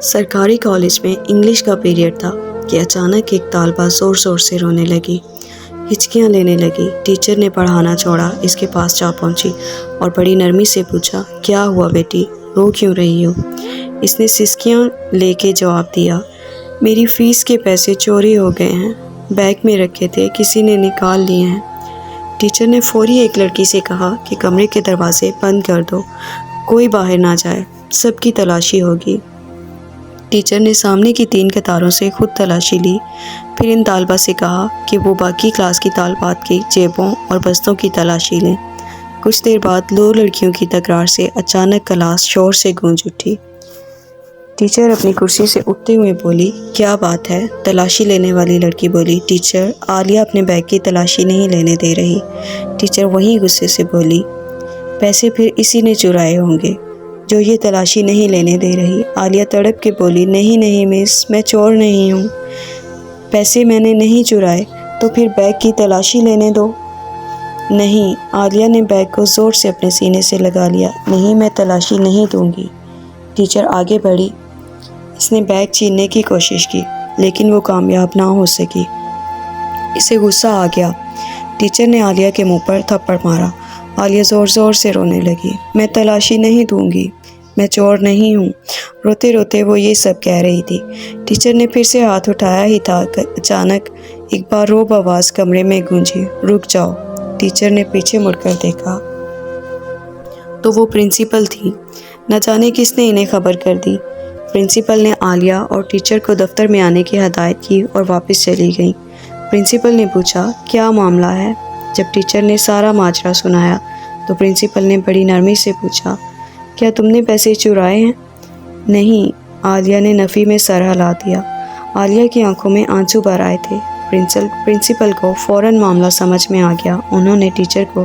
سرکاری کالج میں انگلش کا پیریڈ تھا کہ اچانک ایک طالبہ زور زور سے رونے لگی، ہچکیاں لینے لگی۔ ٹیچر نے پڑھانا چھوڑا، اس کے پاس جا پہنچی اور بڑی نرمی سے پوچھا، کیا ہوا بیٹی، رو کیوں رہی ہو؟ اس نے سسکیاں لے کے جواب دیا، میری فیس کے پیسے چوری ہو گئے ہیں، بیگ میں رکھے تھے، کسی نے نکال لیے ہیں۔ ٹیچر نے فوری ایک لڑکی سے کہا کہ کمرے کے دروازے بند کر دو، کوئی باہر نہ جائے، سب کی تلاشی ہوگی۔ ٹیچر نے سامنے کی 3 قطاروں سے خود تلاشی لی، پھر ان طالبہ سے کہا کہ وہ باقی کلاس کی طالبات کی جیبوں اور بستوں کی تلاشی لیں۔ کچھ دیر بعد 2 لڑکیوں کی تکرار سے اچانک کلاس شور سے گونج اٹھی۔ ٹیچر اپنی کرسی سے اٹھتے ہوئے بولی، کیا بات ہے؟ تلاشی لینے والی لڑکی بولی، ٹیچر، عالیہ اپنے بیگ کی تلاشی نہیں لینے دے رہی۔ ٹیچر وہیں غصے سے بولی، پیسے پھر اسی نے چرائے ہوں گے جو یہ تلاشی نہیں لینے دے رہی۔ عالیہ تڑپ کے بولی، نہیں مس، میں چور نہیں ہوں، پیسے میں نے نہیں چرائے، تو پھر بیگ کی تلاشی لینے دو۔ نہیں، عالیہ نے بیگ کو زور سے اپنے سینے سے لگا لیا، نہیں، میں تلاشی نہیں دوں گی۔ ٹیچر آگے بڑھی، اس نے بیگ چھیننے کی کوشش کی لیکن وہ کامیاب نہ ہو سکی۔ اسے غصہ آ گیا۔ ٹیچر نے عالیہ کے منہ پر تھپڑ مارا۔ عالیہ زور زور سے رونے لگی، میں تلاشی نہیں دوں گی، میں چور نہیں ہوں۔ روتے روتے وہ یہ سب کہہ رہی تھی۔ ٹیچر نے پھر سے ہاتھ اٹھایا ہی تھا کہ اچانک ایک بار روب آواز کمرے میں گونجی، رک جاؤ۔ ٹیچر نے پیچھے مڑ کر دیکھا تو وہ پرنسپل تھی۔ نہ جانے کس نے انہیں خبر کر دی۔ پرنسپل نے عالیہ اور ٹیچر کو دفتر میں آنے کی ہدایت کی اور واپس چلی گئیں۔ پرنسپل نے پوچھا، کیا معاملہ ہے؟ جب ٹیچر نے سارا ماجرا سنایا تو پرنسپل نے بڑی نرمی سے پوچھا، کیا تم نے پیسے چرائے ہیں؟ نہیں، عالیہ نے نفی میں سر ہلا دیا۔ عالیہ کی آنکھوں میں آنسو بھر آئے تھے۔ پرنسپل کو فوراً معاملہ سمجھ میں آ گیا۔ انہوں نے ٹیچر کو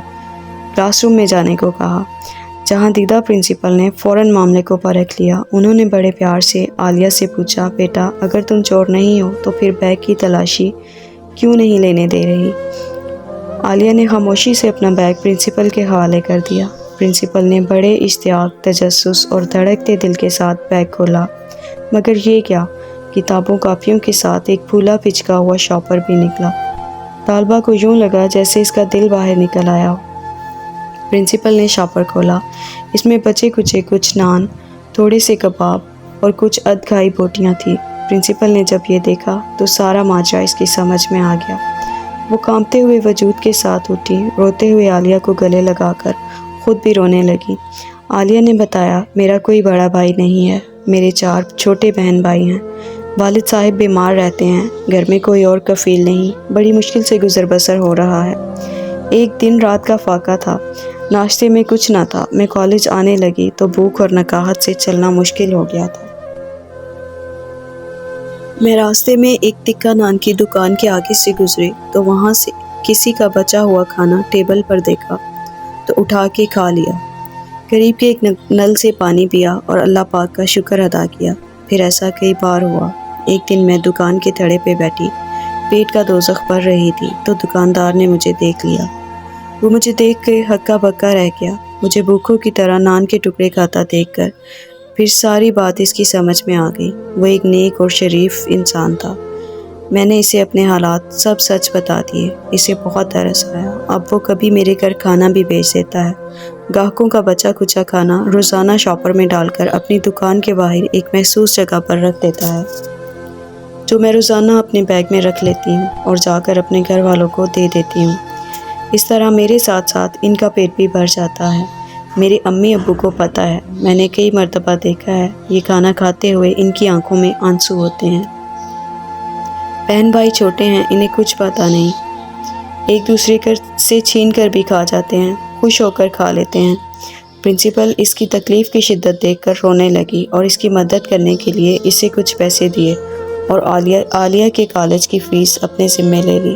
کلاس روم میں جانے کو کہا، جہاں دیدہ پرنسپل نے فوراً معاملے کو پرکھ لیا۔ انہوں نے بڑے پیار سے عالیہ سے پوچھا، بیٹا، اگر تم چور نہیں ہو تو پھر بیگ کی تلاشی کیوں نہیں لینے دے رہی؟ عالیہ نے خاموشی سے اپنا بیگ پرنسپل کے حوالے کر دیا۔ پرنسپل نے بڑے اشتیاق، تجسس اور دھڑکتے دل کے ساتھ بیگ کھولا، مگر یہ کیا، کتابوں کاپیوں کے ساتھ ایک پھولا پچکا ہوا شاپر بھی نکلا۔ طالبہ کو یوں لگا جیسے اس کا دل باہر نکل آیا ہو۔ پرنسپل نے شاپر کھولا۔ اس میں بچے کچے کچھ نان، تھوڑے سے کباب اور کچھ ادھکھائی بوٹیاں تھیں۔ پرنسپل نے جب یہ دیکھا تو سارا ماجرا اس کی سمجھ میں آ گیا۔ وہ کانپتے ہوئے وجود کے ساتھ اٹھی، روتے ہوئے عالیہ کو گلے لگا کر خود بھی رونے لگی۔ عالیہ نے بتایا، میرا کوئی بڑا بھائی نہیں ہے، میرے 4 چھوٹے بہن بھائی ہیں۔ والد صاحب بیمار رہتے ہیں، گھر میں کوئی اور کفیل نہیں، بڑی مشکل سے گزر بسر ہو رہا ہے۔ ایک دن رات کا فاقہ تھا، ناشتے میں کچھ نہ تھا۔ میں کالج آنے لگی تو بھوک اور نکاہت سے چلنا مشکل ہو گیا تھا۔ میں راستے میں ایک ٹکا نان کی دکان کے آگے سے گزری تو وہاں سے کسی کا بچا ہوا کھانا ٹیبل پر دیکھا تو اٹھا کے کھا لیا۔ قریب کے ایک نل سے پانی پیا اور اللہ پاک کا شکر ادا کیا۔ پھر ایسا کئی بار ہوا۔ ایک دن میں دکان کے تھڑے پہ بیٹھی، پیٹ کا دوزخ بھر رہی تھی تو دکاندار نے مجھے دیکھ لیا۔ وہ مجھے دیکھ کے ہکا بکا رہ گیا، مجھے بھوکھوں کی طرح نان کے ٹکڑے کھاتا دیکھ کر پھر ساری بات اس کی سمجھ میں آ گئی۔ وہ ایک نیک اور شریف انسان تھا۔ میں نے اسے اپنے حالات سب سچ بتا دیے۔ اسے بہت ترس آیا۔ اب وہ کبھی میرے گھر کھانا بھی بھیج دیتا ہے۔ گاہکوں کا بچا کچا کھانا روزانہ شاپر میں ڈال کر اپنی دکان کے باہر ایک محسوس جگہ پر رکھ دیتا ہے، جو میں روزانہ اپنے بیگ میں رکھ لیتی ہوں اور جا کر اپنے گھر والوں کو دے دیتی ہوں۔ اس طرح میرے ساتھ ساتھ ان کا پیٹ بھی بھر جاتا ہے۔ میرے امی ابو کو پتہ ہے، میں نے کئی مرتبہ دیکھا ہے، یہ کھانا کھاتے ہوئے ان کی آنکھوں میں آنسو ہوتے ہیں۔ بہن بھائی چھوٹے ہیں، انہیں کچھ پتہ نہیں، ایک دوسرے سے چھین کر بھی کھا جاتے ہیں، خوش ہو کر کھا لیتے ہیں۔ پرنسپل اس کی تکلیف کی شدت دیکھ کر رونے لگی اور اس کی مدد کرنے کے لیے اسے کچھ پیسے دیے اور عالیہ کے کالج کی فیس اپنے ذمے لے لی۔